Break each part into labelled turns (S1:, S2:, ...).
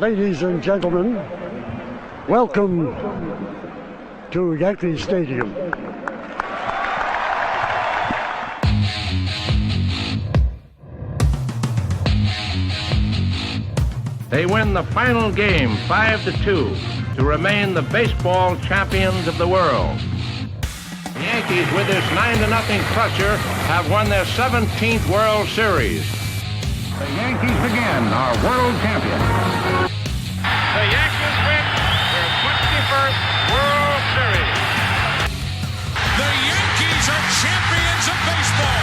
S1: Ladies and gentlemen, welcome to Yankee Stadium.
S2: They win the final game 5-2 to remain the baseball champions of the world. The Yankees, with this 9-0 crusher, have won their 17th World Series. The Yankees again are world champions. The Yankees win their 21st World Series.
S3: The Yankees are champions of baseball.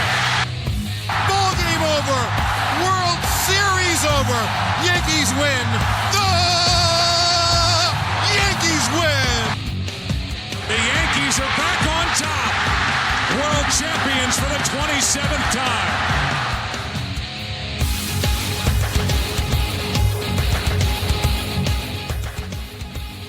S3: Ball game over. World Series over. Yankees win. The Yankees win. The Yankees are back on top. World champions for the 27th time.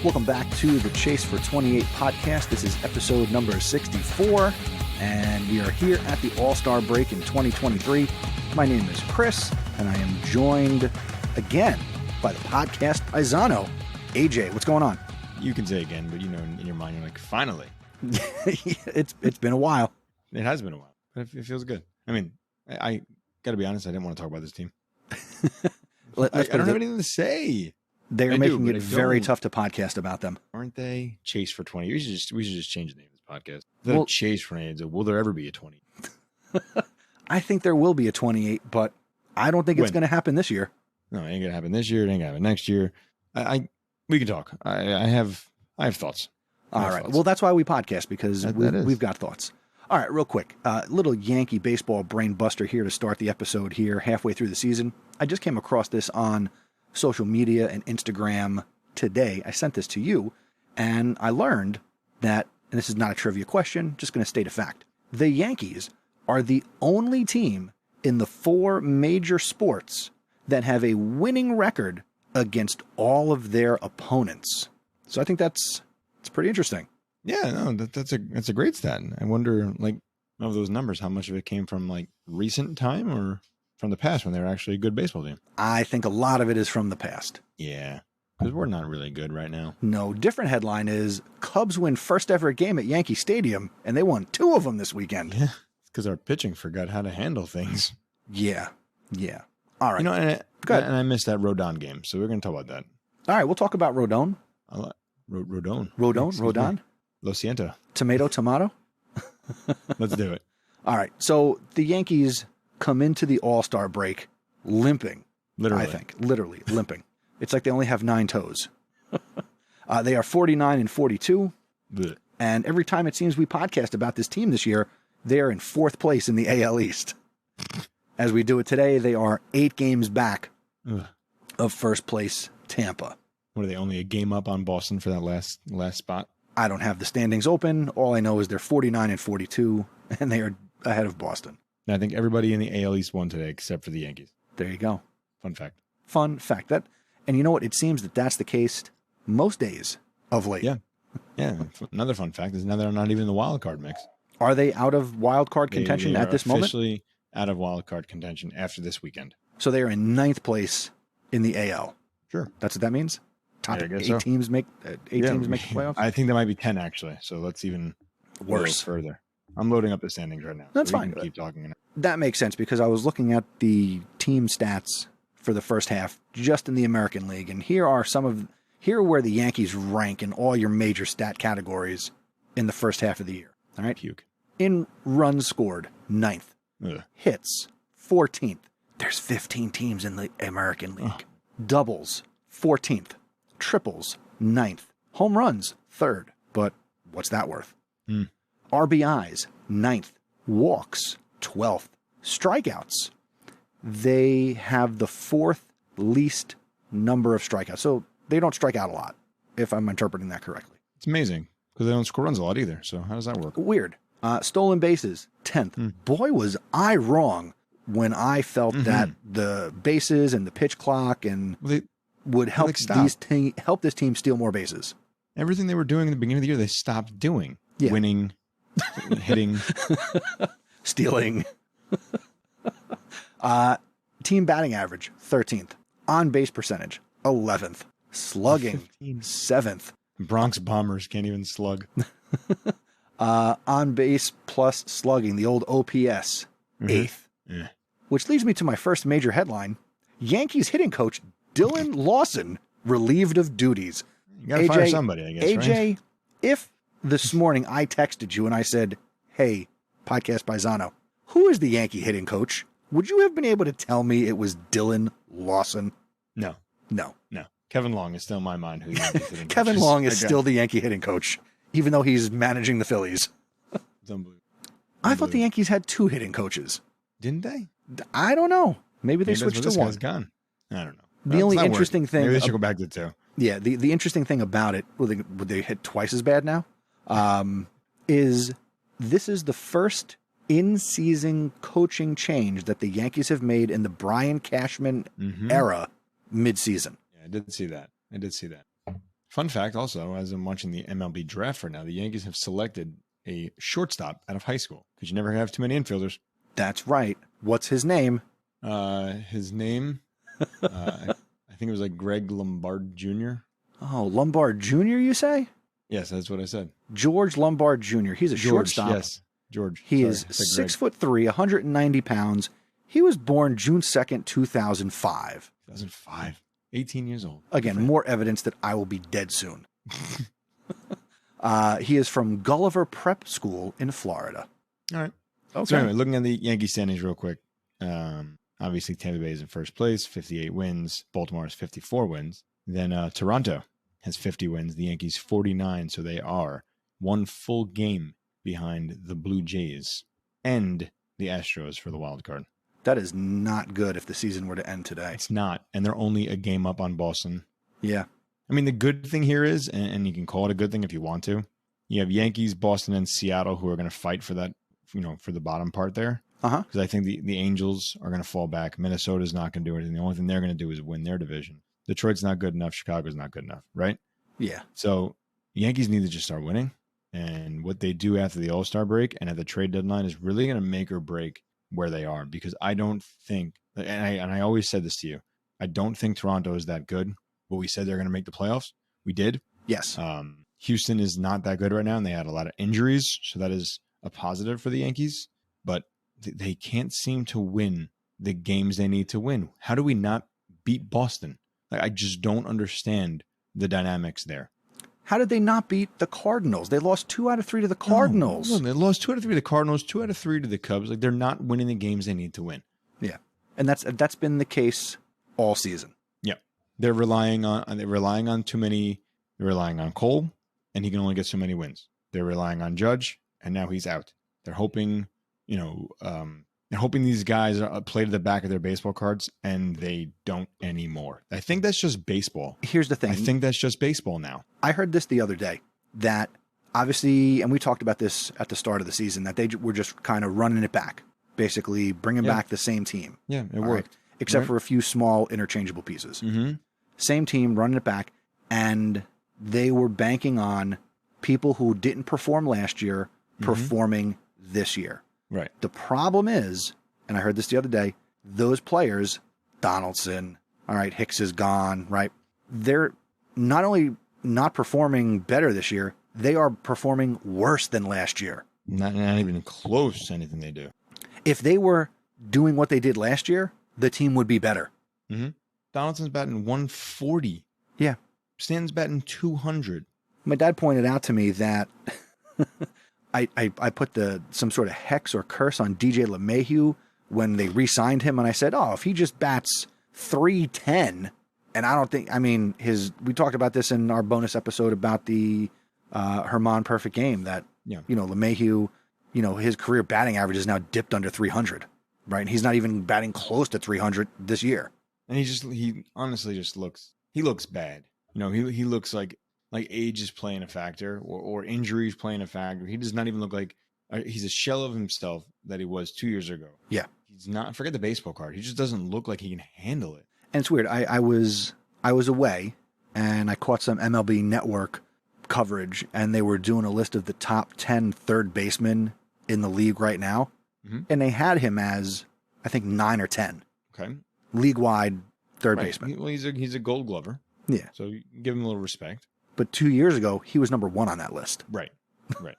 S4: Welcome back to the Chase for 28 podcast. This is episode number 64, and we are here at the All-Star break in 2023. My name is Chris, and I am joined again by the podcast paisano, AJ. What's going on?
S5: You can say again, but you know, in your mind, you're like, finally.
S4: It's been a while.
S5: It has been a while, but it feels good. I mean, I got to be honest, I didn't want to talk about this team. I don't have anything to say.
S4: They're making it very tough to podcast about them.
S5: Aren't they? Chase for 20. We should just change the name of this podcast. Well, Chase for 28. Will there ever be a 20?
S4: I think there will be a 28, but I don't think it's going to happen this year.
S5: No, it ain't going to happen this year. It ain't going to happen next year. We can talk. I have thoughts.
S4: All right. Well, that's why we podcast, because we've got thoughts. All right, real quick. Little Yankee baseball brain buster here to start the episode here halfway through the season. I just came across this on social media and Instagram today. I sent this to you, and I learned that, and this is not a trivia question, just going to state a fact. The Yankees are the only team in the 4 major sports that have a winning record against all of their opponents. So I think it's pretty interesting.
S5: Yeah, no, that's a great stat. I wonder, like, of those numbers, how much of it came from like recent time or from the past when they were actually a good baseball team?
S4: I think a lot of it is from the past.
S5: Yeah, because we're not really good right now.
S4: No, different headline is Cubs win first ever game at Yankee Stadium, and they won 2 of them this weekend.
S5: Yeah, it's because our pitching forgot how to handle things.
S4: Yeah. All right.
S5: You know, and I missed that Rodon game, so we're going to talk about that.
S4: All right, we'll talk about Rodon.
S5: Rodon. Lo siento.
S4: Tomato.
S5: Let's do it.
S4: All right, so the Yankees come into the All-Star break limping.
S5: Literally.
S4: I think. Literally limping. It's like they only have 9 toes. They are 49-42.
S5: Blech.
S4: And every time it seems we podcast about this team this year, they are in 4th place in the AL East. As we do it today, they are 8 games back of first place Tampa.
S5: What are they, only a game up on Boston for that last spot?
S4: I don't have the standings open. All I know is they're 49-42, and they are ahead of Boston.
S5: And I think everybody in the AL East won today except for the Yankees.
S4: There you go.
S5: Fun fact.
S4: And you know what? It seems that that's the case most days of late.
S5: Yeah. Another fun fact is now they're not even in the wild card mix.
S4: Are they out of wild card contention at this moment?
S5: Officially out of wild card contention after this weekend.
S4: So they are in 9th place in the AL.
S5: Sure.
S4: That's what that means? Top 8 teams make the playoffs?
S5: I think that might be 10 actually. So let's even
S4: worse
S5: further. I'm loading up the standings right now.
S4: That's
S5: so
S4: fine.
S5: Keep talking.
S4: That makes sense because I was looking at the team stats for the first half just in the American League, and here are where the Yankees rank in all your major stat categories in the first half of the year. All right?
S5: Puke.
S4: In runs scored, 9th.
S5: Ugh.
S4: Hits, 14th. There's 15 teams in the American League. Doubles, 14th. Triples, 9th. Home runs, 3rd. But what's that worth? RBIs, 9th. Walks, 12th. Strikeouts, they have the 4th least number of strikeouts. So they don't strike out a lot, if I'm interpreting that correctly.
S5: It's amazing because they don't score runs a lot either. So how does that work?
S4: Weird. Stolen bases, 10th. Boy, was I wrong when I felt that the bases and the pitch clock and would help help this team steal more bases.
S5: Everything they were doing in the beginning of the year, they stopped doing.
S4: Yeah.
S5: Winning, hitting,
S4: stealing. Team batting average, 13th. On base percentage, 11th. Slugging, 7th.
S5: Bronx Bombers can't even slug.
S4: On base plus slugging, the old OPS, 8th.
S5: Yeah.
S4: Which leads me to my first major headline. Yankees hitting coach Dylan Lawson relieved of duties.
S5: You got to fire somebody, I guess,
S4: AJ,
S5: right?
S4: If this morning I texted you and I said, hey, Podcast Paisano, who is the Yankee hitting coach? Would you have been able to tell me it was Dylan Lawson?
S5: No.
S4: No.
S5: Kevin Long is still in my mind who Yankees hitting coach
S4: Kevin
S5: is.
S4: Long is still the Yankee hitting coach, even though he's managing the Phillies.
S5: It's unbelievable.
S4: I thought the Yankees had 2 hitting coaches.
S5: Didn't they?
S4: I don't know. Maybe they
S5: Maybe
S4: switched
S5: this
S4: to one.
S5: guy's gone. I don't know.
S4: The only interesting thing...
S5: Maybe they should go back to 2.
S4: Yeah, the interesting thing about it, would they hit twice as bad now? Is this is the first in-season coaching change that the Yankees have made in the Brian Cashman era mid-season.
S5: Yeah, I did see that. Fun fact also, as I'm watching the MLB draft right now, the Yankees have selected a shortstop out of high school because you never have too many infielders.
S4: That's right. What's his name?
S5: His name, I think it was like Greg Lombard Jr.
S4: Oh, Lombard Jr., you say?
S5: Yes, that's what I said.
S4: George Lombard Jr. He's a shortstop.
S5: Yes, George.
S4: He is 6'3", 190 pounds. He was born June 2nd, 2005.
S5: 2005. 18 years old.
S4: Again, more evidence that I will be dead soon. He is from Gulliver Prep School in Florida.
S5: All right.
S4: Okay.
S5: So anyway, looking at the Yankee standings real quick. Obviously, Tampa Bay is in first place, 58 wins. Baltimore has 54 wins. Then Toronto has 50 wins. The Yankees 49, so they are 1 full game behind the Blue Jays and the Astros for the wild card.
S4: That is not good if the season were to end today.
S5: It's not, and they're only a game up on Boston.
S4: Yeah.
S5: I mean, the good thing here is, and you can call it a good thing if you want to, you have Yankees, Boston, and Seattle who are going to fight for that, for the bottom part there. Because I think the Angels are going to fall back. Minnesota's not going to do anything. The only thing they're going to do is win their division. Detroit's not good enough. Chicago's not good enough, right?
S4: Yeah.
S5: So Yankees need to just start winning. And what they do after the All-Star break and at the trade deadline is really going to make or break where they are. Because I don't think, and I always said this to you, I don't think Toronto is that good. But we said they're going to make the playoffs. We did.
S4: Yes.
S5: Houston is not that good right now, and they had a lot of injuries. So that is a positive for the Yankees. But they can't seem to win the games they need to win. How do we not beat Boston? I just don't understand the dynamics there.
S4: How did they not beat the Cardinals? They lost 2 out of 3 to the Cardinals.
S5: No, they lost 2 out of 3 to the Cardinals, 2 out of 3 to the Cubs. They're not winning the games they need to win.
S4: Yeah, and that's been the case all season.
S5: Yeah, they're relying on too many. They're relying on Cole, and he can only get so many wins. They're relying on Judge, and now he's out. They're hoping. They're hoping these guys play to the back of their baseball cards, and they don't anymore. I think that's just baseball.
S4: Here's the thing.
S5: I think that's just baseball now.
S4: I heard this the other day, that obviously, and we talked about this at the start of the season, that they were just kind of running it back, basically bringing back the same team.
S5: Yeah, it worked.
S4: Right? Except for a few small interchangeable pieces.
S5: Mm-hmm.
S4: Same team, running it back, and they were banking on people who didn't perform last year performing this year.
S5: Right.
S4: The problem is, and I heard this the other day, those players, Donaldson, all right, Hicks is gone, right? They're not only not performing better this year, they are performing worse than last year.
S5: Not even close to anything they do.
S4: If they were doing what they did last year, the team would be better.
S5: Mm-hmm. Donaldson's batting 140.
S4: Yeah.
S5: Stanton's batting 200.
S4: My dad pointed out to me that I put some sort of hex or curse on DJ LeMahieu when they re-signed him, and I said, if he just bats 310, and I don't think, we talked about this in our bonus episode about the Herman Perfect Game, that, LeMahieu, his career batting average is now dipped under 300, right? And he's not even batting close to 300 this year.
S5: And he honestly just looks bad. He looks like age is playing a factor or injuries playing a factor. He does not even look like he's a shell of himself that he was 2 years ago.
S4: Yeah.
S5: He's not, forget the baseball card. He just doesn't look like he can handle it.
S4: And it's weird. I was away and I caught some MLB Network coverage, and they were doing a list of the top 10 third basemen in the league right now. Mm-hmm. And they had him as, I think, 9 or 10.
S5: Okay.
S4: League-wide third
S5: Right.
S4: baseman.
S5: Well, he's a Gold Glover.
S4: Yeah.
S5: So you give him a little respect.
S4: But 2 years ago, he was number 1 on that list.
S5: Right. Right.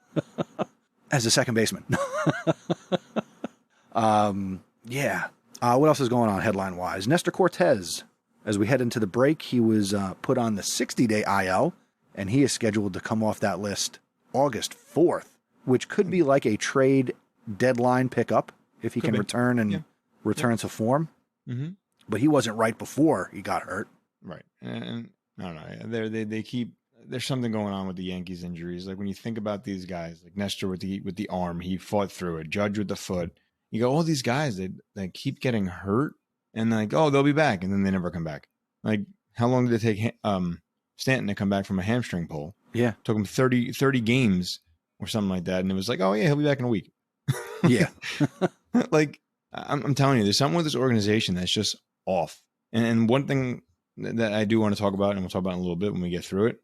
S4: As a second baseman. Yeah. What else is going on headline-wise? Nestor Cortez. As we head into the break, he was put on the 60-day IL, and he is scheduled to come off that list August 4th, which could be like a trade deadline pickup if he can return and return to form.
S5: Mm-hmm.
S4: But he wasn't right before he got hurt.
S5: Right. And I don't know. They keep there's something going on with the Yankees injuries. Like when you think about these guys, like Nestor with the arm, he fought through it. Judge with the foot. You go, all these guys they keep getting hurt, and like, oh, they'll be back, and then they never come back. Like, how long did it take Stanton to come back from a hamstring pull?
S4: Yeah,
S5: took him 30 games or something like that, and it was like, oh yeah, he'll be back in a week.
S4: Yeah,
S5: like I'm telling you, there's something with this organization that's just off. And one thing that I do want to talk about, and we'll talk about in a little bit when we get through it,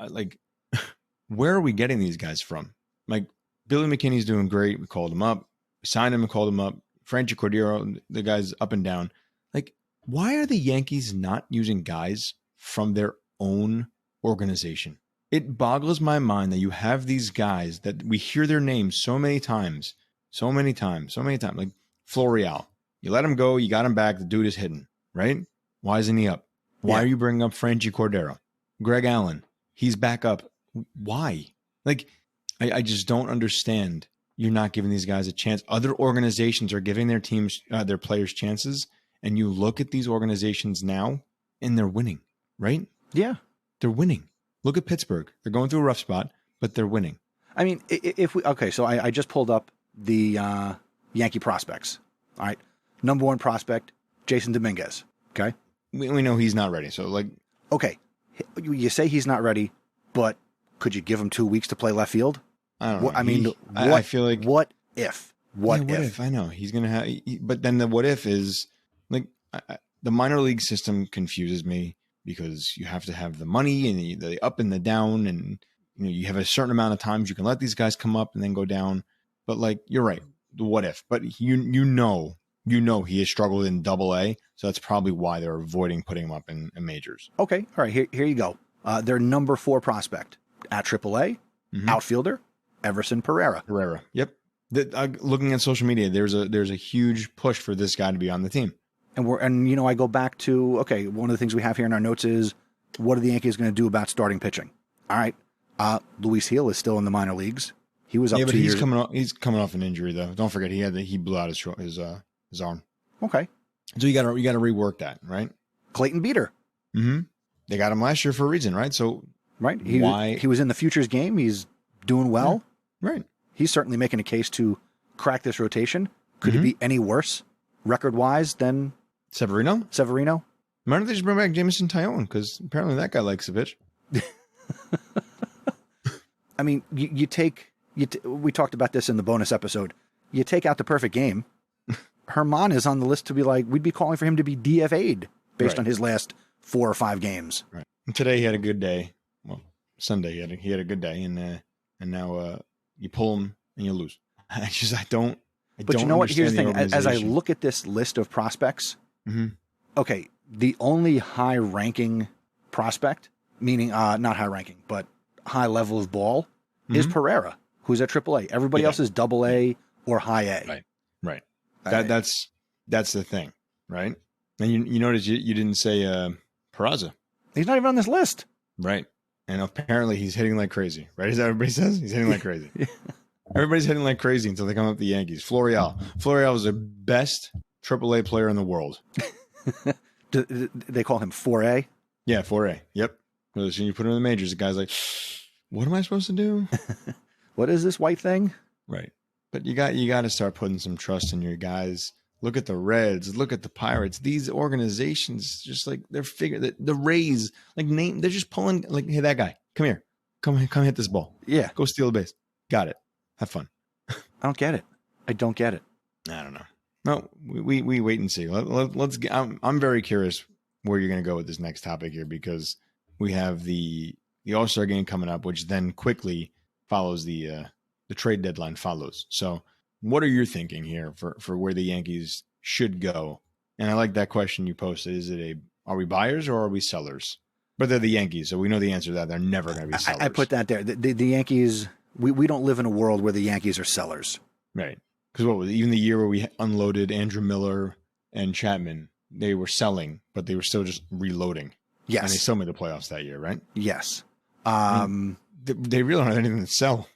S5: like, where are we getting these guys from? Like, Billy McKinney's doing great. We called him up. We signed him and called him up. Franchi Cordero, the guy's up and down. Like, why are the Yankees not using guys from their own organization? It boggles my mind that you have these guys that we hear their names so many times. Like Florial. You let him go. You got him back. The dude is hitting, right? Why isn't he up? Why are you bringing up Franchi Cordero? Greg Allen, he's back up. Why? Like, I just don't understand. You're not giving these guys a chance. Other organizations are giving their teams, their players chances. And you look at these organizations now and they're winning, right? Yeah. They're winning. Look at Pittsburgh. They're going through a rough spot, but they're winning.
S4: I mean, so I just pulled up the Yankee prospects. All right. Number 1 prospect, Jason Dominguez. Okay.
S5: We know he's not ready. So, like,
S4: okay. You say he's not ready, but could you give him 2 weeks to play left field?
S5: I don't know.
S4: I mean,
S5: I feel like,
S4: what if? What if?
S5: I know he's going to have, but then the what if is like the minor league system confuses me because you have to have the money and the up and the down, and you have a certain amount of times you can let these guys come up and then go down. But like, you're right, the what if? But you know he has struggled in Double-A, so that's probably why they're avoiding putting him up in majors.
S4: Okay, all right, here you go. Their number 4 prospect at Triple-A, outfielder Everson Pereira.
S5: Yep. Looking at social media, there's a huge push for this guy to be on the team.
S4: And I go back to, okay, one of the things we have here in our notes is, what are the Yankees going to do about starting pitching? All right. Luis Gil is still in the minor leagues. He was up 2 years.
S5: He's coming off an injury though. Don't forget he blew out his arm.
S4: Okay.
S5: So you got to rework that, right?
S4: Clayton Beeter.
S5: Mm-hmm. They got him last year for a reason, right? So
S4: right. He was in the Futures game. He's doing well.
S5: Yeah. Right.
S4: He's certainly making a case to crack this rotation. Could it be any worse record-wise than Severino?
S5: Why don't they just bring back Jameson Taillon? Because apparently that guy likes a pitch.
S4: I mean, we talked about this in the bonus episode. You take out the perfect game. Herman is on the list to be like, we'd be calling for him to be DFA'd based on his last 4 or 5 games.
S5: Right. And today he had a good day. Well, Sunday he had a good day, and now you pull him and you lose. I don't.
S4: But you know what? Here's the thing. As I look at this list of prospects, okay, the only high-ranking prospect, meaning not high-ranking, but high level of ball, is Pereira, who's at AAA. Everybody else is Double-A or High A.
S5: Right. That's the thing, right? And you notice you didn't say Peraza.
S4: He's not even on this list.
S5: Right. And apparently he's hitting like crazy, right? As everybody says, he's hitting like crazy. Everybody's hitting like crazy until they come up the Yankees. Florial is the best AAA player in the world.
S4: They call him 4A?
S5: Yeah, 4A. Yep. So you put him in the majors, the guy's like, what am I supposed to do?
S4: What is this white thing?
S5: Right. But you got to start putting some trust in your guys. Look at the Reds. Look at the Pirates. These organizations, just like they're figuring that the Rays, like they're just pulling like, hey, that guy, come here, come hit this ball.
S4: Yeah,
S5: go steal the base. Got it. Have fun.
S4: I don't get it. I don't
S5: know. No, we wait and see. Let's get. I'm very curious where you're going to go with this next topic here, because we have the All-Star game coming up, which then quickly follows the trade deadline follows. So what are you thinking here for where the Yankees should go? And I like that question you posted. Is it Are we buyers or are we sellers? But they're the Yankees, so we know the answer to that. They're never going to be sellers.
S4: I put that there. The Yankees, we don't live in a world where the Yankees are sellers.
S5: Right. Because what was even the year where we unloaded Andrew Miller and Chapman, they were selling, but they were still just reloading.
S4: Yes.
S5: And they still made the playoffs that year, right?
S4: Yes.
S5: They really don't have anything to sell.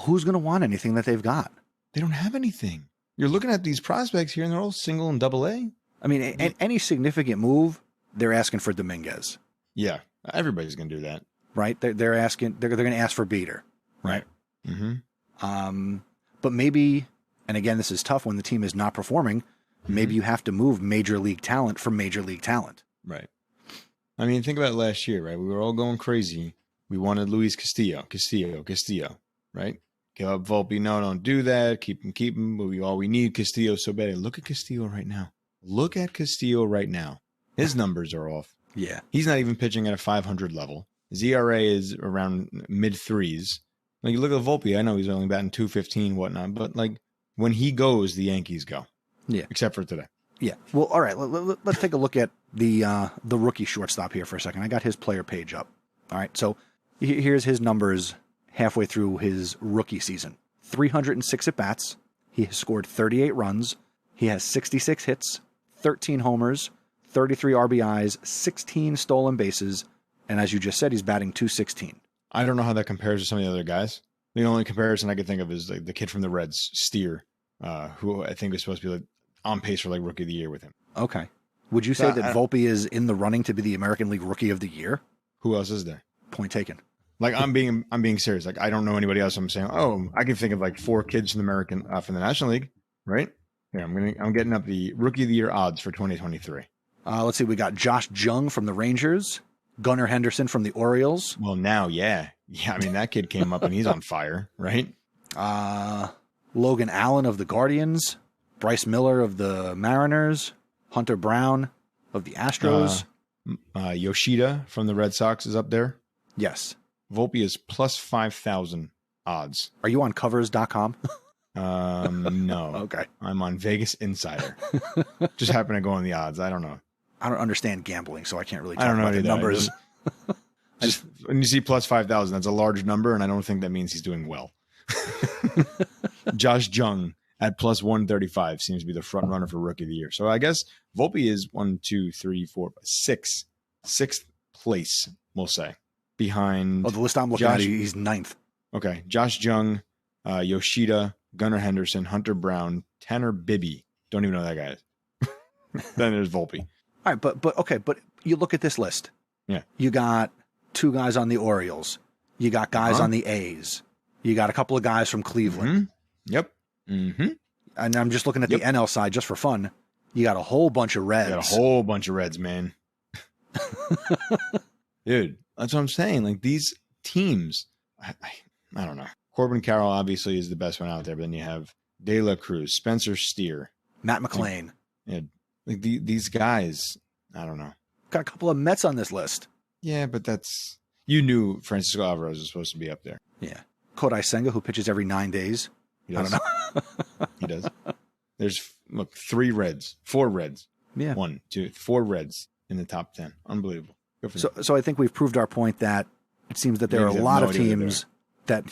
S4: Who's going to want anything that they've got?
S5: They don't have anything. You're looking at these prospects here, and they're all single and double A.
S4: I mean, any significant move, they're asking for Dominguez.
S5: Yeah. Everybody's going to do that.
S4: Right? They're going to ask for Beater. Right?
S5: Mm-hmm.
S4: But maybe, and again, this is tough when the team is not performing, maybe you have to move major league talent for major league talent.
S5: Right. I mean, think about last year, right? We were all going crazy. We wanted Luis Castillo, right? Give up Volpe. No, don't do that. Keep him. But all we need Castillo so bad. Look at Castillo right now. His numbers are off.
S4: Yeah.
S5: He's not even pitching at a 500 level. His ERA is around mid threes. Like, you look at Volpe, I know he's only batting 215, whatnot, but like when he goes, the Yankees go.
S4: Yeah.
S5: Except for today.
S4: Yeah. Well, all right. Let's take a look at the rookie shortstop here for a second. I got his player page up. All right. So here's his numbers halfway through his rookie season. 306 at-bats. He has scored 38 runs. He has 66 hits, 13 homers, 33 RBIs, 16 stolen bases, and as you just said, he's batting .216.
S5: I don't know how that compares to some of the other guys. The only comparison I can think of is like the kid from the Reds, Steer, who I think is supposed to be like on pace for like Rookie of the Year with him.
S4: Okay. Would you say that Volpe is in the running to be the American League Rookie of the Year?
S5: Who else is there?
S4: Point taken.
S5: Like, I'm being serious. Like, I don't know anybody else. I'm saying, I can think of like 4 kids from the National League, right? Here, I'm getting up the Rookie of the Year odds for 2023.
S4: Let's see. We got Josh Jung from the Rangers, Gunnar Henderson from the Orioles.
S5: Well, now, yeah. I mean, that kid came up and he's on fire, right?
S4: Logan Allen of the Guardians, Bryce Miller of the Mariners, Hunter Brown of the Astros.
S5: Yoshida from the Red Sox is up there.
S4: Yes.
S5: Volpe is plus 5,000 odds.
S4: Are you on covers.com?
S5: No.
S4: Okay.
S5: I'm on Vegas Insider. Just happen to go on the odds. I don't know.
S4: I don't understand gambling, so I can't really talk about the numbers.
S5: Just when you see plus 5,000, that's a large number, and I don't think that means he's doing well. Josh Jung at plus 135 seems to be the front runner for Rookie of the Year. So I guess Volpe is 6th place, we'll say, behind.
S4: Oh, the list I'm looking at, he's 9th.
S5: Okay, Josh Jung, Yoshida, Gunnar Henderson, Hunter Brown, Tanner Bibby. Don't even know that guy is. Then there's Volpe.
S4: All right, but you look at this list.
S5: Yeah.
S4: You got 2 guys on the Orioles. You got guys on the A's. You got a couple of guys from Cleveland.
S5: Mm-hmm. Yep. Mm-hmm.
S4: And I'm just looking at the NL side just for fun. You got a whole bunch of Reds.
S5: You got a whole bunch of Reds, man. Dude, that's what I'm saying. Like, these teams, I don't know. Corbin Carroll obviously is the best one out there, but then you have De La Cruz, Spencer Steer,
S4: Matt McClain.
S5: Like these guys, I don't know.
S4: Got a couple of Mets on this list.
S5: Yeah, but you knew Francisco Alvarez was supposed to be up there.
S4: Yeah. Kodai Senga, who pitches every 9 days.
S5: He does.
S4: I don't know.
S5: He does. There's 4 Reds.
S4: Yeah.
S5: 1, 2, 4 Reds in the top 10. Unbelievable. Good for them.
S4: So I think we've proved our point that it seems that there are a lot of teams a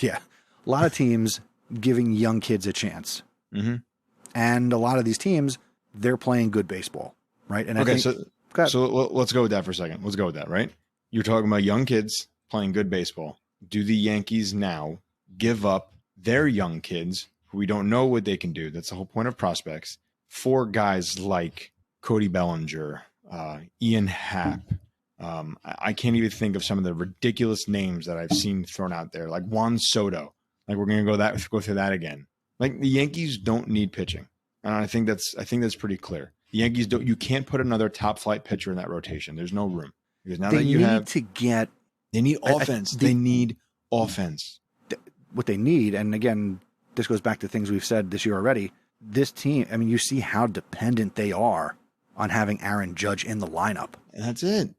S4: lot of teams giving young kids a chance.
S5: Mm-hmm.
S4: And a lot of these teams, they're playing good baseball, right? And
S5: okay, so let's go with that for a second. Let's go with that, right? You're talking about young kids playing good baseball. Do the Yankees now give up their young kids, who we don't know what they can do? That's the whole point of prospects, for guys like Cody Bellinger, Ian Happ. I can't even think of some of the ridiculous names that I've seen thrown out there, like Juan Soto. Like, we're going to go through that again. Like, the Yankees don't need pitching, and I think that's pretty clear. The Yankees don't. You can't put another top flight pitcher in that rotation. There's no room, because now they need offense. They need offense.
S4: What they need, and again, this goes back to things we've said this year already. This team, I mean, you see how dependent they are on having Aaron Judge in the lineup.
S5: And that's it.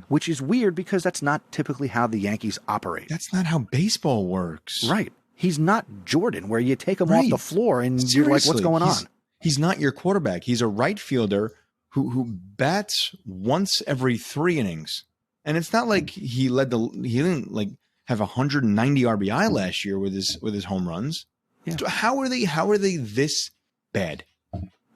S4: Which is weird, because that's not typically how the Yankees operate.
S5: That's not how baseball works.
S4: Right. He's not Jordan, where you take him off the floor and you're like, what's going on?
S5: He's not your quarterback. He's a right fielder who bats once every 3 innings. And it's not like he didn't like have 190 RBI last year with his home runs.
S4: Yeah.
S5: So how are they this bad?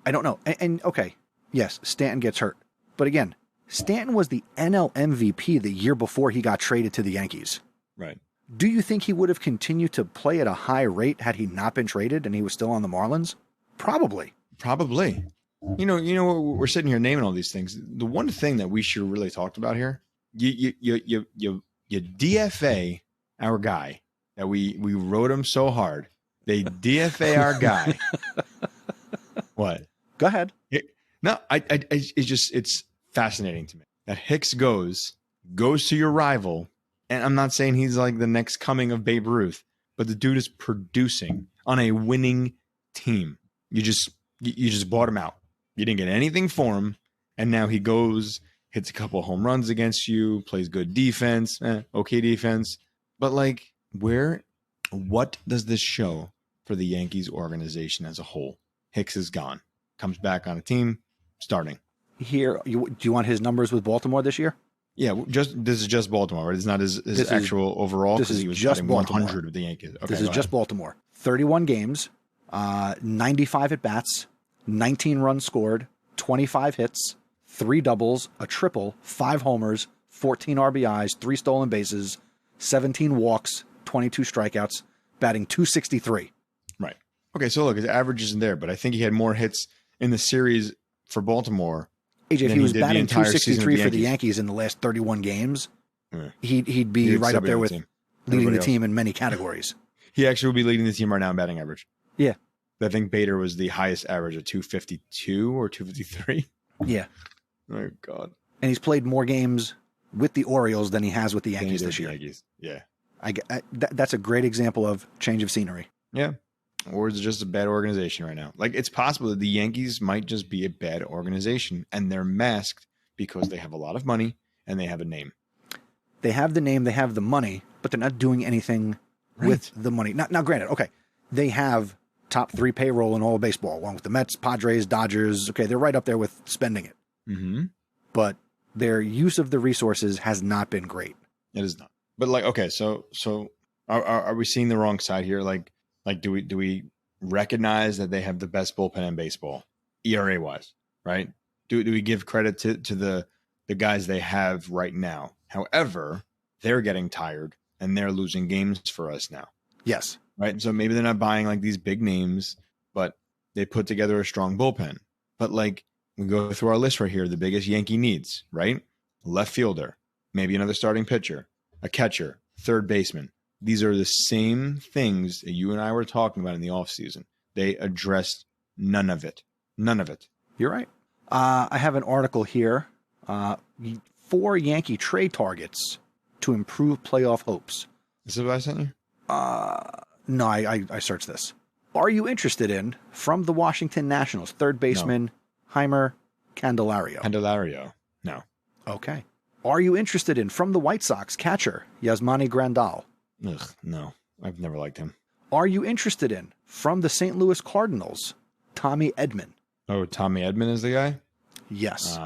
S4: I don't know. And okay, yes, Stanton gets hurt. But again, Stanton was the NL MVP the year before he got traded to the Yankees.
S5: Right.
S4: Do you think he would have continued to play at a high rate had he not been traded and he was still on the Marlins? Probably. You know, we're sitting here naming all these things. The one thing that we should really talked about here, you DFA our guy that we wrote him so hard. They DFA our guy. What? Go ahead.
S5: It's fascinating to me that Hicks goes to your rival. And I'm not saying he's like the next coming of Babe Ruth, but the dude is producing on a winning team. You just bought him out. You didn't get anything for him. And now he goes, hits a couple of home runs against you, plays good defense, okay defense. But like, what does this show for the Yankees organization as a whole? Hicks is gone. Comes back on a team, starting.
S4: Here, do you want his numbers with Baltimore this year?
S5: Yeah, this is just Baltimore, right? It's not his actual overall because he was just 100 with the Yankees. Okay,
S4: this is just Baltimore. 31 games, 95 at bats, 19 runs scored, 25 hits, 3 doubles, a triple, 5 homers, 14 RBIs, 3 stolen bases, 17 walks, 22 strikeouts, batting .263.
S5: Right. Okay, so look, his average isn't there, but I think he had more hits in the series for Baltimore.
S4: AJ, if he was batting .263 for the Yankees in the last 31 games, he'd be right up there with leading the team in many categories.
S5: He actually would be leading the team right now in batting average.
S4: Yeah.
S5: I think Bader was the highest average at 252 or 253.
S4: Yeah.
S5: Oh, God.
S4: And he's played more games with the Orioles than he has with the Yankees this year.
S5: Yeah.
S4: That's a great example of change of scenery.
S5: Yeah. Or is it just a bad organization right now? Like, it's possible that the Yankees might just be a bad organization and they're masked because they have a lot of money and they have a name.
S4: They have the name, they have the money, but they're not doing anything with the money. Now, granted, okay, they have top 3 payroll in all of baseball, along with the Mets, Padres, Dodgers. Okay, they're right up there with spending it.
S5: Mm-hmm.
S4: But their use of the resources has not been great.
S5: It is not. But like, okay, so are we seeing the wrong side here? Like, do we recognize that they have the best bullpen in baseball, ERA wise, right? Do we give credit to the guys they have right now? However, they're getting tired and they're losing games for us now.
S4: Yes.
S5: Right. So maybe they're not buying like these big names, but they put together a strong bullpen. But like, we go through our list right here, the biggest Yankee needs, right? Left fielder, maybe another starting pitcher, a catcher, third baseman. These are the same things that you and I were talking about in the offseason. They addressed none of it. None of it.
S4: You're right. I have an article here. 4 Yankee trade targets to improve playoff hopes.
S5: Is this what I sent you?
S4: No, I searched this. Are you interested in, from the Washington Nationals, third baseman Heimer Candelario?
S5: Candelario. No.
S4: Okay. Are you interested in, from the White Sox, catcher Yasmani Grandal?
S5: Ugh, no, I've never liked him.
S4: Are you interested in, from the St. Louis Cardinals, Tommy Edman?
S5: Oh, Tommy Edman is the guy?
S4: Yes.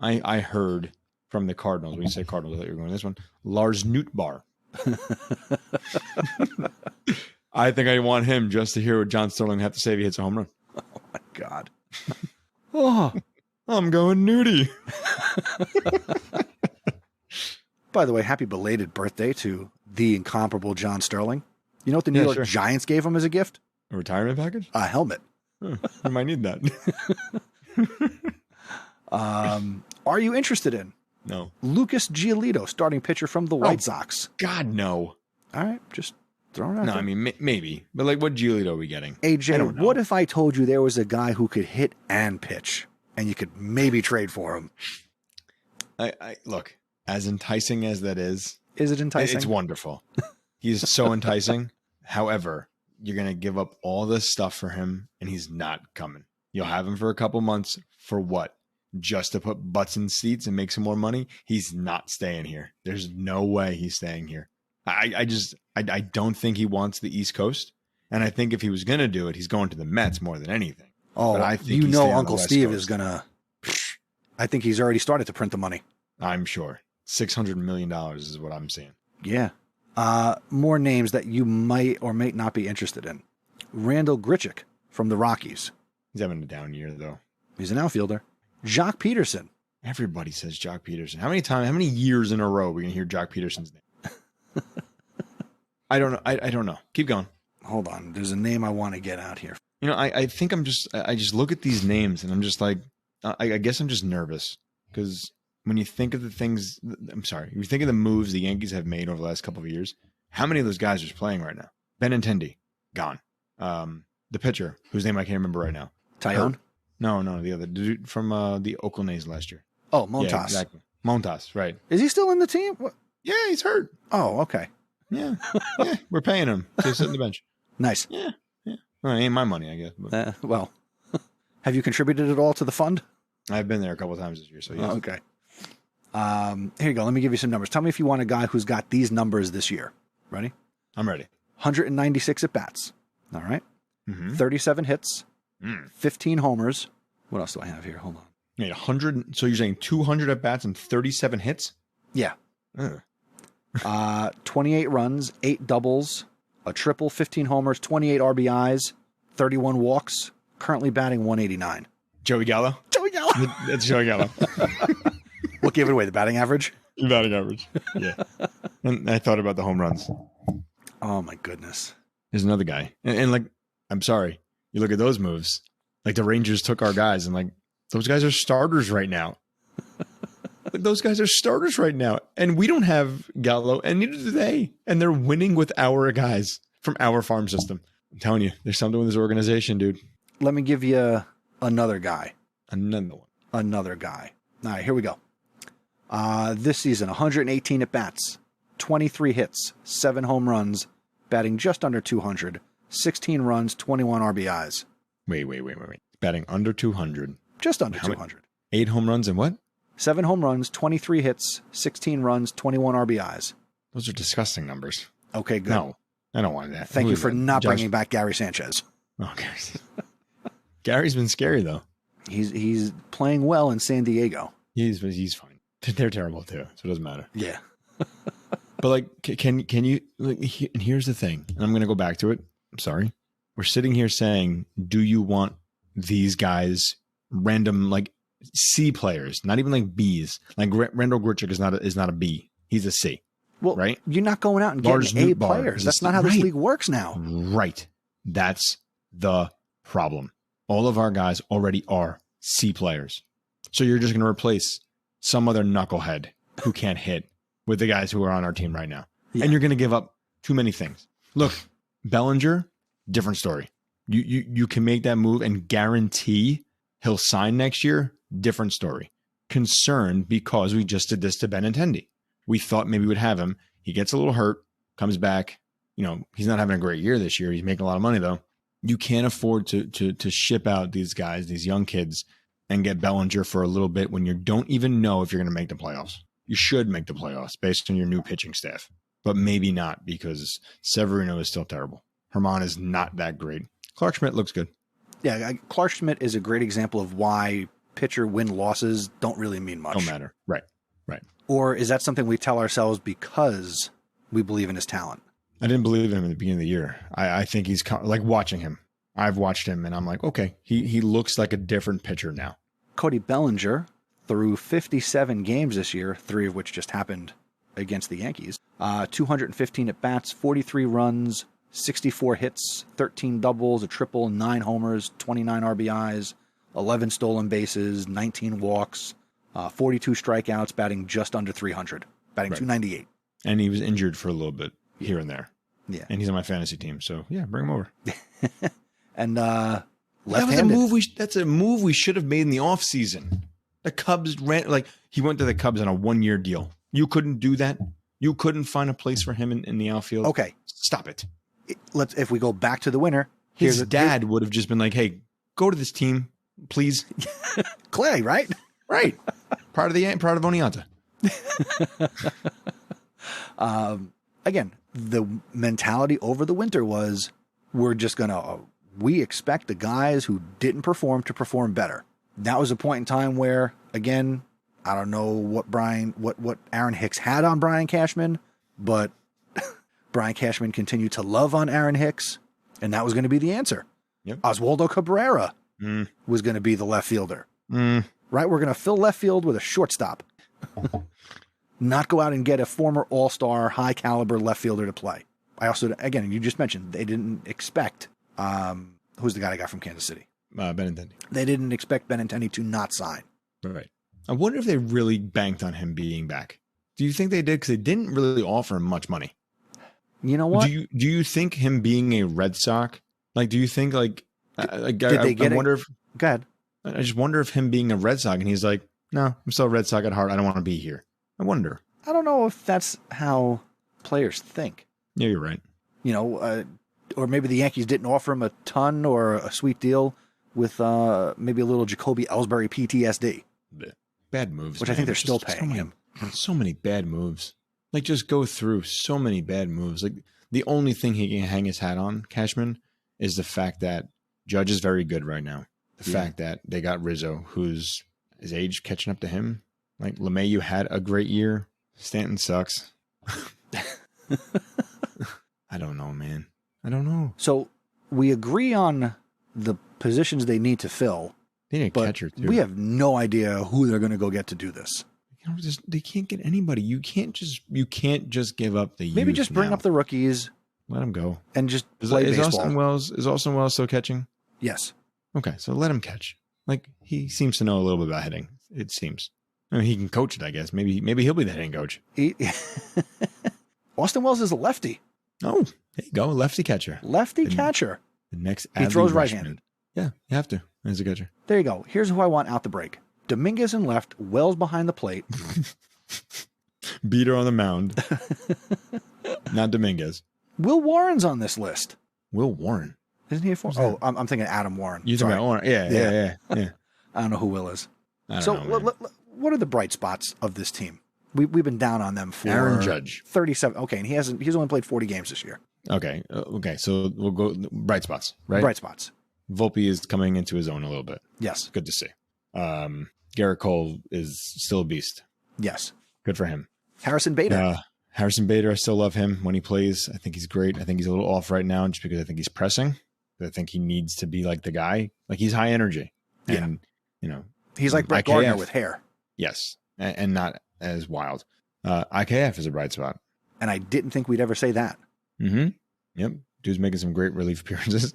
S5: I heard from the Cardinals, when you say Cardinals, I thought you were going this one, Lars Nootbaar. I think I want him just to hear what John Sterling had to say if he hits a home run.
S4: Oh, my God.
S5: Oh, I'm going Nudie.
S4: By the way, happy belated birthday to the incomparable John Sterling. You know what the New York Giants gave him as a gift?
S5: A retirement package?
S4: A helmet.
S5: You might need that.
S4: Are you interested in?
S5: No.
S4: Lucas Giolito, starting pitcher from the White Sox.
S5: God, no.
S4: All right, just throwing it out there.
S5: I mean, maybe. But like, what Giolito are we getting?
S4: AJ, what if I told you there was a guy who could hit and pitch, and you could maybe trade for him?
S5: I look, as enticing as that is
S4: it enticing?
S5: It's wonderful. He's so enticing. However, you're going to give up all this stuff for him, and he's not coming. You'll have him for a couple months. For what? Just to put butts in seats and make some more money? He's not staying here. There's no way he's staying here. I don't think he wants the East Coast. And I think if he was going to do it, he's going to the Mets more than anything.
S4: Oh, but I think Uncle Steve is going to... I think he's already started to print the money.
S5: I'm sure. $600 million is what I'm seeing.
S4: Yeah. More names that you might or may not be interested in. Randall Grichuk from the Rockies.
S5: He's having a down year, though.
S4: He's an outfielder. Jock Peterson.
S5: Everybody says Jock Peterson. How many years in a row are we going to hear Jock Peterson's name? I don't know. I don't know. Keep going.
S4: Hold on. There's a name I want to get out here.
S5: You know, I think I just look at these names and I'm just like, I guess I'm just nervous because when you think of the things, you think of the moves the Yankees have made over the last couple of years, how many of those guys are playing right now? Benintendi, gone. The pitcher, whose name I can't remember right now.
S4: Tyone?
S5: No, the other dude from the Oakland A's last year.
S4: Oh, Montas.
S5: Yeah, exactly. Montas, right.
S4: Is he still in the team? What?
S5: Yeah, he's hurt.
S4: Oh, okay.
S5: Yeah. We're paying him to sit on the bench.
S4: Nice.
S5: Yeah. Well, it ain't my money, I guess. But.
S4: Well, have you contributed at all to the fund?
S5: I've been there a couple of times this year, so yes.
S4: Oh, okay. Here you go. Let me give you some numbers. Tell me if you want a guy who's got these numbers this year. Ready?
S5: I'm ready.
S4: 196 at bats. All right.
S5: Mm-hmm.
S4: 37 hits. 15 homers. What else do I have here? Hold on.
S5: You made 100. So you're saying 200 at bats and 37 hits?
S4: Yeah.
S5: Ugh.
S4: 28 runs, 8 doubles, a triple, 15 homers, 28 RBIs, 31 walks. Currently batting 189.
S5: Joey Gallo?
S4: Joey Gallo.
S5: That's Joey Gallo.
S4: What gave it away? The batting average?
S5: The batting average. Yeah. And I thought about the home runs.
S4: Oh my goodness.
S5: There's another guy. And like, I'm sorry. You look at those moves. Like the Rangers took our guys and like, those guys are starters right now. Those guys are starters right now. And we don't have Gallo, and neither do they. And they're winning with our guys from our farm system. I'm telling you, there's something with this organization, dude.
S4: Let me give you another guy.
S5: Another one.
S4: Another guy. All right, here we go. This season, 118 at bats, 23 hits, 7 home runs, batting just under 200, 16 runs, 21 RBIs.
S5: Wait. Batting under 200.
S4: Just under 200.
S5: 8 home runs and what?
S4: 7 home runs, 23 hits, 16 runs, 21 RBIs.
S5: Those are disgusting numbers.
S4: Okay, good.
S5: No, I don't want that.
S4: Thank you for not bringing back Gary Sanchez.
S5: Oh, Gary's been scary, though.
S4: He's playing well in San Diego.
S5: He's fine. They're terrible, too, so it doesn't matter.
S4: Yeah.
S5: But, like, can you... Like, and here's the thing, and I'm going to go back to it. I'm sorry. We're sitting here saying, do you want these guys, random, like, C players, not even like Bs. Like Randall Grichuk is not a B. He's a C.
S4: Well,
S5: right?
S4: You're not going out and getting A players. That's not how this league works now.
S5: Right. That's the problem. All of our guys already are C players. So you're just going to replace some other knucklehead who can't hit with the guys who are on our team right now. Yeah. And you're going to give up too many things. Look, Bellinger, different story. You can make that move and guarantee he'll sign next year. Different story. Concerned because we just did this to Benintendi. We thought maybe we'd have him. He gets a little hurt, comes back. You know, he's not having a great year this year. He's making a lot of money, though. You can't afford to ship out these guys, these young kids, and get Bellinger for a little bit when you don't even know if you're going to make the playoffs. You should make the playoffs based on your new pitching staff, but maybe not because Severino is still terrible. Herman is not that great. Clark Schmidt looks good.
S4: Yeah, Clark Schmidt is a great example of why pitcher win-losses don't really mean much.
S5: Don't matter. Right.
S4: Or is that something we tell ourselves because we believe in his talent?
S5: I didn't believe in him at the beginning of the year. I think he's like watching him. I've watched him and I'm like, okay, he looks like a different pitcher now.
S4: Cody Bellinger threw 57 games this year, 3 of which just happened against the Yankees. 215 at bats, 43 runs, 64 hits, 13 doubles, a triple, 9 homers, 29 RBIs, 11 stolen bases, 19 walks, 42 strikeouts, batting just under 300, batting 298.
S5: And he was injured for a little bit here and there.
S4: Yeah.
S5: And he's on my fantasy team. So, yeah, bring him over.
S4: And
S5: left-handed. That's a move we should have made in the offseason. The Cubs he went to the Cubs on a 1-year deal. You couldn't do that. You couldn't find a place for him in the outfield.
S4: Okay.
S5: Stop it.
S4: If we go back to the winner.
S5: His dad would have just been like, hey, go to this team, please.
S4: Clay, right?
S5: Right. Part of Oneonta.
S4: Again, the mentality over the winter was we expect the guys who didn't perform to perform better. That was a point in time where again, I don't know what Aaron Hicks had on Brian Cashman, but Brian Cashman continued to love on Aaron Hicks, and that was going to be the answer.
S5: Yep.
S4: Oswaldo Cabrera was going to be the left fielder. Right? We're going to fill left field with a shortstop. Not go out and get a former all-star, high-caliber left fielder to play. I also, again, you just mentioned, they didn't expect, who's the guy they got from Kansas City?
S5: Benintendi.
S4: They didn't expect Benintendi to not sign.
S5: Right. I wonder if they really banked on him being back. Do you think they did? Because they didn't really offer him much money.
S4: You know what?
S5: Do you think him being a Red Sox, like, do you think like, I wonder if,
S4: go ahead.
S5: I just wonder if him being a Red Sox and he's like, no, I'm still a Red Sox at heart. I don't want to be here. I wonder.
S4: I don't know if that's how players think.
S5: Yeah, you're right.
S4: You know, or maybe the Yankees didn't offer him a ton or a sweet deal with maybe a little Jacoby Ellsbury PTSD.
S5: Bad moves.
S4: Which I think they're still paying him.
S5: So many bad moves. Like, just go through so many bad moves. Like, the only thing he can hang his hat on, Cashman, is the fact that Judge is very good right now. The fact that they got Rizzo, who's his age catching up to him. Like, LeMahieu had a great year. Stanton sucks. I don't know, man. I don't know.
S4: So we agree on the positions they need to fill.
S5: They need a catcher, too.
S4: We have no idea who they're going to go get to do this.
S5: You know, they can't get anybody. You can't just give up the
S4: Maybe
S5: youth
S4: just bring
S5: now.
S4: up the rookies.
S5: Let them go.
S4: And just play baseball.
S5: Is Austin Wells still catching?
S4: Yes.
S5: Okay, so let him catch. Like, he seems to know a little bit about hitting. It seems. I mean, he can coach it, I guess. Maybe he'll be the hitting coach.
S4: Austin Wells is a lefty.
S5: Oh, there you go, lefty catcher.
S4: Catcher.
S5: The next
S4: he throws right-handed.
S5: Yeah, you have to as a catcher.
S4: There you go. Here's who I want out the break. Dominguez in left, Wells behind the plate.
S5: Beater on the mound. Not Dominguez.
S4: Will Warren's on this list.
S5: Will Warren?
S4: Isn't he a former? Oh, I'm thinking Adam Warren.
S5: You think Warren? Yeah.
S4: I don't know who Will is.
S5: So
S4: what are the bright spots of this team? We've been down on them for
S5: Aaron Judge.
S4: 37. Okay, and he's only played 40 games this year.
S5: Okay. So we'll go bright spots, right?
S4: Bright spots.
S5: Volpe is coming into his own a little bit.
S4: Yes.
S5: Good to see. Garrett Cole is still a beast.
S4: Yes.
S5: Good for him.
S4: Harrison Bader.
S5: I still love him when he plays. I think he's great. I think he's a little off right now just because I think he's pressing. I think he needs to be like the guy. Like, he's high energy. And, you know.
S4: He's like Brett Gardner with hair.
S5: Yes. And not as wild. IKF is a bright spot.
S4: And I didn't think we'd ever say that.
S5: Mm-hmm. Yep. Dude's making some great relief appearances.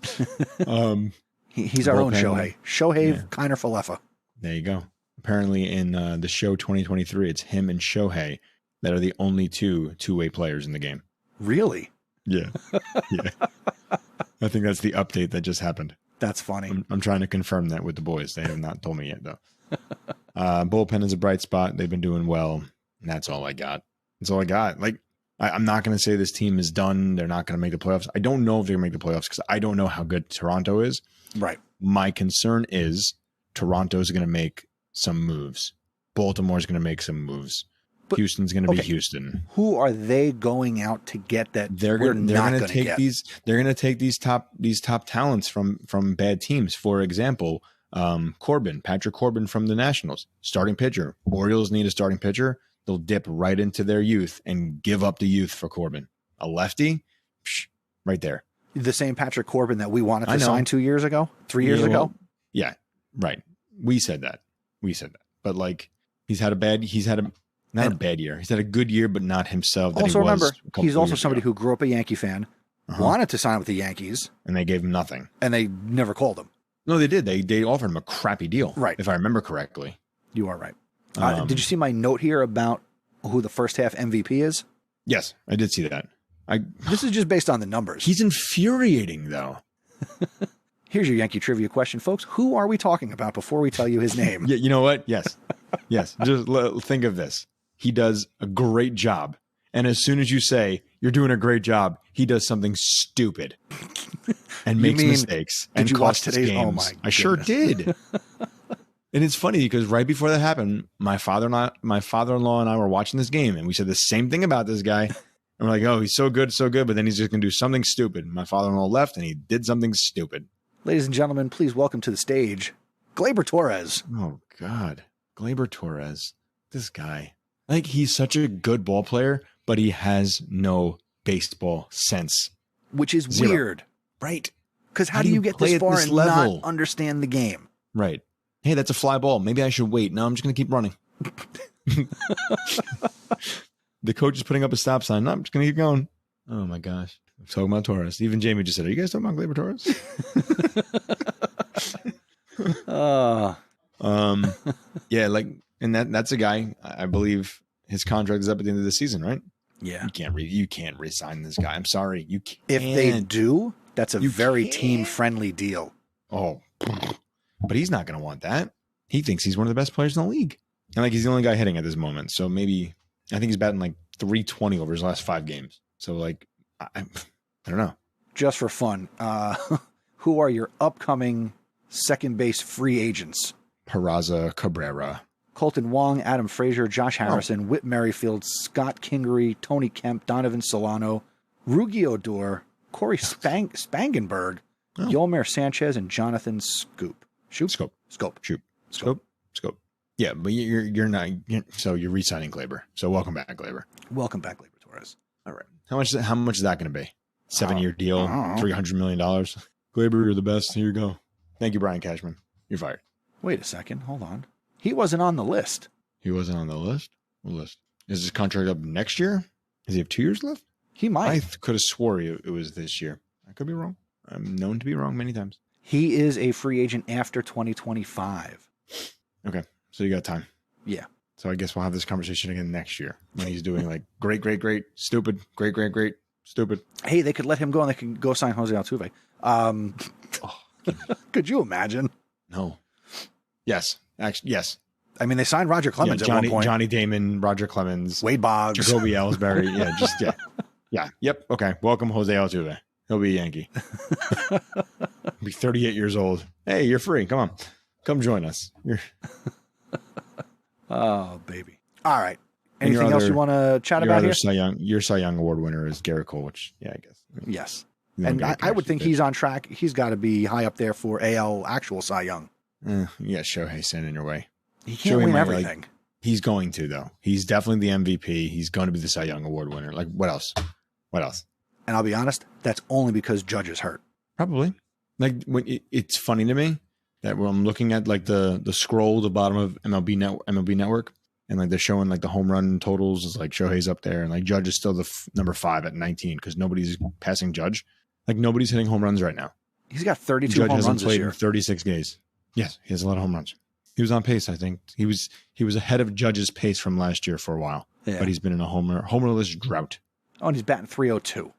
S4: He's our own Shohei. Shohei Kiner Falefa.
S5: There you go. Apparently in the show 2023, it's him and Shohei that are the only two-way players in the game.
S4: Really?
S5: Yeah. Yeah. I think that's the update that just happened.
S4: That's funny.
S5: I'm trying to confirm that with the boys. They have not told me yet, though. Bullpen is a bright spot. They've been doing well. And that's all I got. That's all I got. Like, I'm not going to say this team is done. They're not going to make the playoffs. I don't know if they're going to make the playoffs because I don't know how good Toronto is.
S4: Right.
S5: My concern is Toronto's going to make some moves. Baltimore's going to make some moves. But Houston's going to be Houston.
S4: Who are they going out to get that
S5: they're going to take these? They're going to take these top talents from bad teams. For example, Patrick Corbin from the Nationals, starting pitcher. Orioles need a starting pitcher. They'll dip right into their youth and give up the youth for Corbin. A lefty, right there.
S4: The same Patrick Corbin that we wanted to sign 2 years ago, 3 years ago.
S5: Yeah, right. We said that. But like, he's had a bad year. He's had a good year, but not himself.
S4: Also, remember, he's also somebody who grew up a Yankee fan, wanted to sign with the Yankees,
S5: and they gave him nothing.
S4: And they never called him.
S5: No, they did. They offered him a crappy deal,
S4: right?
S5: If I remember correctly.
S4: You are right. Did you see my note here about who the first half MVP is?
S5: Yes, I did see that.
S4: This is just based on the numbers.
S5: He's infuriating, though.
S4: Here's your Yankee trivia question, folks. Who are we talking about before we tell you his name?
S5: Yeah, you know what? Yes. Just think of this. He does a great job. And as soon as you say, you're doing a great job, he does something stupid and makes mistakes and costs games.
S4: Oh my goodness.
S5: I sure did. And it's funny because right before that happened, my father-in-law and I were watching this game, and we said the same thing about this guy. And we're like, oh, he's so good, but then he's just going to do something stupid. My father-in-law left, and he did something stupid.
S4: Ladies and gentlemen, please welcome to the stage, Gleyber Torres.
S5: Oh, God. Gleyber Torres, this guy, like he's such a good ball player, but he has no baseball sense.
S4: Which is
S5: Zero.
S4: Weird.
S5: Right.
S4: Because how do you get this far and not understand the game?
S5: Right. Hey, that's a fly ball. Maybe I should wait. No, I'm just going to keep running. The coach is putting up a stop sign. No, I'm just going to keep going. Oh, my gosh. I'm talking about Torres. Even Jamie just said, are you guys talking about Gleyber Torres? Yeah, like, and that's a guy, I believe his contract is up at the end of the season, right?
S4: Yeah.
S5: You can't re-sign this guy. I'm sorry. You can't.
S4: If they do, that's a very team-friendly deal.
S5: Oh, but he's not going to want that. He thinks he's one of the best players in the league. And like he's the only guy hitting at this moment. So maybe, I think he's batting like 320 over his last 5 games. So like, I don't know.
S4: Just for fun, who are your upcoming second base free agents?
S5: Peraza, Cabrera.
S4: Colton Wong, Adam Frazier, Josh Harrison, Whit Merrifield, Scott Kingery, Tony Kemp, Donovan Solano, Rugi Odor, Corey Spangenberg, Yolmer Sanchez, and Jonathan Scope.
S5: Yeah, but you're not. So you're re-signing Gleyber. So welcome back, Gleyber.
S4: Welcome back, Gleyber Torres.
S5: All right. How much is that going to be? 7-year deal, $300 million. Gleyber, you're the best. Here you go. Thank you, Brian Cashman. You're fired.
S4: Wait a second. Hold on. He wasn't on the list.
S5: He wasn't on the list? What list? Is his contract up next year? Does he have 2 years left?
S4: He might.
S5: I could have swore it was this year. I could be wrong. I'm known to be wrong many times.
S4: He is a free agent after 2025.
S5: Okay. So you got time.
S4: Yeah.
S5: So I guess we'll have this conversation again next year when he's doing like great, stupid, great, stupid.
S4: Hey, they could let him go and they can go sign Jose Altuve. Could you imagine?
S5: No. Yes. Actually, yes.
S4: I mean, they signed Roger Clemens at one point.
S5: Johnny Damon, Roger Clemens,
S4: Wade Boggs,
S5: Jacoby Ellsbury. Yeah. Yep. Okay. Welcome, Jose Altuve. He'll be a Yankee. He'll be 38 years old. Hey, you're free. Come on. Come join us.
S4: Oh, baby. All right. Anything else you want to chat about here?
S5: Your Cy Young Award winner is Garrett Cole, which, yeah, I guess.
S4: Yes. And I would think he's on track. He's got to be high up there for AL actual Cy Young.
S5: Yeah, Shohei standing in your way.
S4: He can't win everything.
S5: He's going to, though. He's definitely the MVP. He's going to be the Cy Young Award winner. Like, what else?
S4: And I'll be honest, that's only because Judge is hurt.
S5: Probably. Like, it's funny to me that when I'm looking at like the scroll, the bottom of MLB Network, and like they're showing like the home run totals is like Shohei's up there, and like Judge is still the number 5 at 19 because nobody's passing Judge. Like nobody's hitting home runs right now.
S4: He's got 32
S5: Judge
S4: home
S5: hasn't
S4: runs this
S5: played
S4: year.
S5: in 36 days. Yes, he has a lot of home runs. He was on pace, I think. He was ahead of Judge's pace from last year for a while, but he's been in a homerless drought.
S4: Oh, and he's batting 302.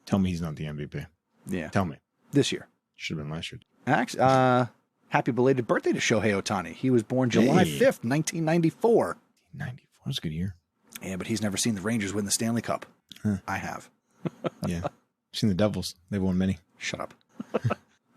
S5: Tell me he's not the MVP.
S4: Yeah.
S5: Tell me.
S4: This year.
S5: Should have been last year.
S4: Actually, happy belated birthday to Shohei Ohtani. He was born July 5th, 1994.
S5: 94. That's a good year.
S4: Yeah, but he's never seen the Rangers win the Stanley Cup.
S5: Huh.
S4: I have.
S5: Yeah. I've seen the Devils. They've won many.
S4: Shut up.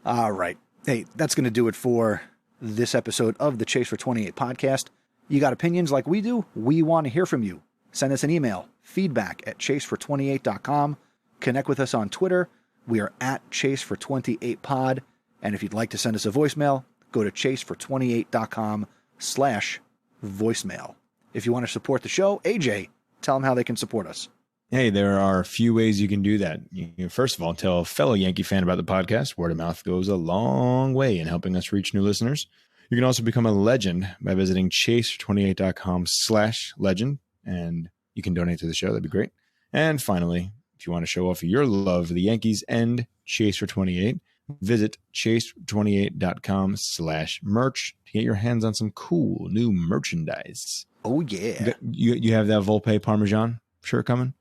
S4: All right. Hey, that's going to do it for this episode of the Chase for 28 podcast. You got opinions like we do? We want to hear from you. Send us an email, feedback@chasefor28.com. Connect with us on Twitter. We are at chasefor28pod. And if you'd like to send us a voicemail, go to chasefor28.com/voicemail. If you want to support the show, AJ, tell them how they can support us.
S5: Hey, there are a few ways you can do that. You can, first of all, tell a fellow Yankee fan about the podcast. Word of mouth goes a long way in helping us reach new listeners. You can also become a legend by visiting chasefor28.com/legend, and you can donate to the show. That'd be great. And finally, if you want to show off your love for the Yankees and Chase for 28, visit chasefor28.com/merch to get your hands on some cool new merchandise.
S4: Oh, yeah.
S5: You have that Volpe Parmesan shirt coming?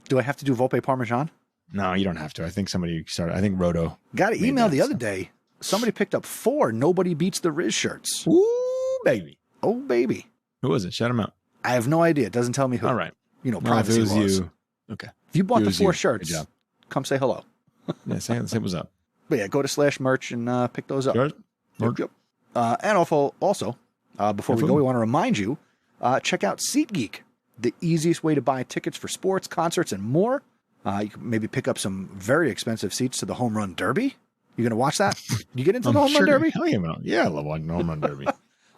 S4: Do I have to do Volpe Parmesan?
S5: No, you don't have to. I think somebody started. I think Roto
S4: got an email the other day. Somebody picked up 4 Nobody Beats the Riz shirts.
S5: Ooh, baby.
S4: Oh, baby.
S5: Who was it? Shout him out.
S4: I have no idea. It doesn't tell me who.
S5: All right.
S4: Privacy
S5: if it was
S4: laws.
S5: you. Okay.
S4: If you bought the 4 shirts, come say hello.
S5: Yeah, say what's up.
S4: But yeah, go to /merch and pick those up.
S5: Sure.
S4: Yep. And also, before we go, we want to remind you, check out SeatGeek, the easiest way to buy tickets for sports, concerts, and more. You can maybe pick up some very expensive seats to the Home Run Derby. You going to watch that? You get into the Home Run Derby?
S5: Hell yeah, I love watching the Home Run Derby.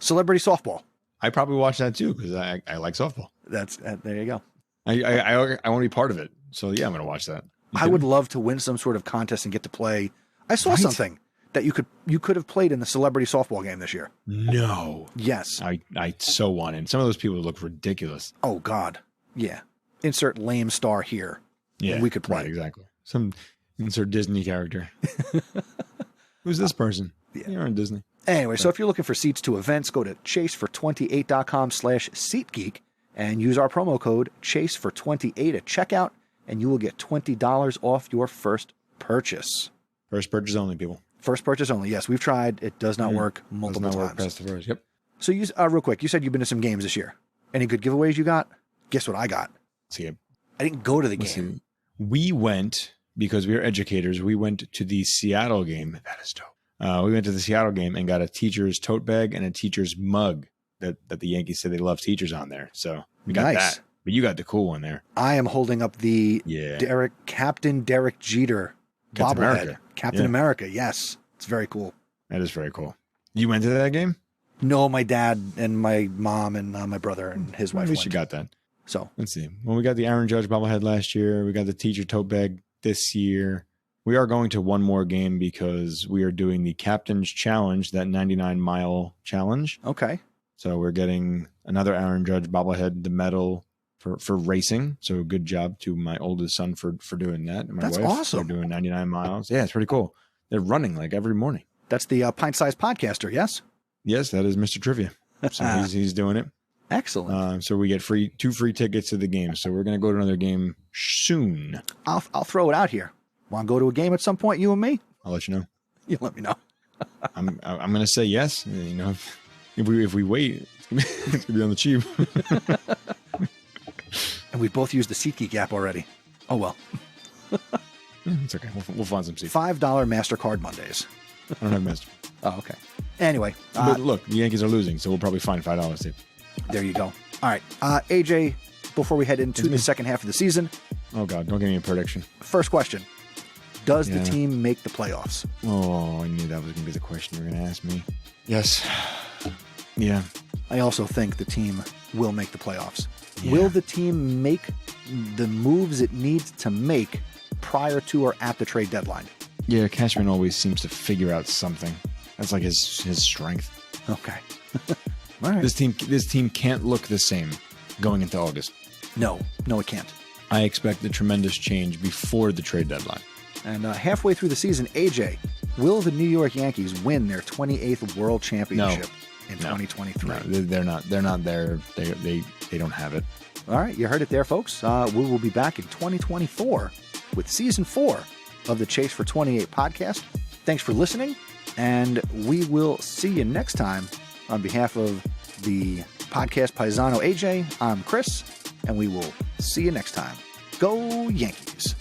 S4: Celebrity softball.
S5: I probably watch that too because I like softball.
S4: That's there you go.
S5: I want to be part of it. So yeah, I'm going to watch that.
S4: I would love to win some sort of contest and get to play. I saw something that you could have played in the celebrity softball game this year.
S5: No.
S4: Yes.
S5: I so want it. Some of those people look ridiculous.
S4: Oh God. Yeah. Insert lame star here.
S5: Yeah.
S4: We could play.
S5: Right, exactly. Some insert Disney character. Who's this person? Yeah. You're on Disney.
S4: Anyway, so if you're looking for seats to events, go to chasefor28.com/SeatGeek and use our promo code CHASEFOR28 at checkout, and you will get $20 off your first purchase.
S5: First purchase only, people.
S4: First purchase only. Yes, we've tried. It does not work multiple times.
S5: Work past the first. Yep.
S4: So, real quick, you said you've been to some games this year. Any good giveaways you got? Guess what I got?
S5: See,
S4: I didn't go to the game.
S5: See. We went, because we are educators, we went to the Seattle game. That is dope. We went to the Seattle game and got a teacher's tote bag and a teacher's mug that the Yankees said they love teachers on there. So we got that. But you got the cool one there.
S4: I am holding up the Captain Derek Jeter bobblehead. Captain America. Yes. It's very cool.
S5: That is very cool. You went to that game?
S4: No, my dad and my mom and my brother and his wife.
S5: At least you got that.
S4: So
S5: let's see. Well, we got the Aaron Judge bobblehead last year. We got the teacher tote bag this year. We are going to one more game because we are doing the Captain's Challenge, that 99-mile challenge.
S4: Okay.
S5: So we're getting another Aaron Judge bobblehead, the medal for racing. So good job to my oldest son for doing that. And my
S4: That's
S5: wife,
S4: awesome.
S5: They're doing 99 miles. Yeah, it's pretty cool. They're running like every morning.
S4: That's the pint-sized podcaster, yes?
S5: Yes, that is Mr. Trivia. So he's doing it.
S4: Excellent.
S5: So we get two free tickets to the game. So we're going to go to another game soon.
S4: I'll throw it out here. Want to go to a game at some point, you and me?
S5: I'll let you know.
S4: You let me know.
S5: I'm going to say yes. You know, if we wait, it's going to be on the cheap.
S4: And we both used the SeatGeek app already. Oh well.
S5: It's okay. We'll find some seats.
S4: $5 MasterCard Mondays.
S5: I don't have Master.
S4: Oh, okay. Anyway,
S5: but look, the Yankees are losing, so we'll probably find $5 too.
S4: There you go. All right, AJ. Before we head into the second half of the season.
S5: Oh God! Don't give me a prediction.
S4: First question. Does the team make the playoffs?
S5: Oh, I knew that was going to be the question you were going to ask me. Yes. Yeah.
S4: I also think the team will make the playoffs.
S5: Yeah.
S4: Will the team make the moves it needs to make prior to or at the trade deadline?
S5: Yeah, Cashman always seems to figure out something. That's like his strength.
S4: Okay. All right.
S5: This team can't look the same going into August.
S4: No, it can't.
S5: I expect a tremendous change before the trade deadline.
S4: And halfway through the season, AJ, will the New York Yankees win their 28th World Championship in 2023?
S5: No, they're not there. They don't have it.
S4: All right, you heard it there, folks. We will be back in 2024 with Season 4 of the Chase for 28 podcast. Thanks for listening, and we will see you next time. On behalf of the podcast Paisano AJ, I'm Chris, and we will see you next time. Go Yankees!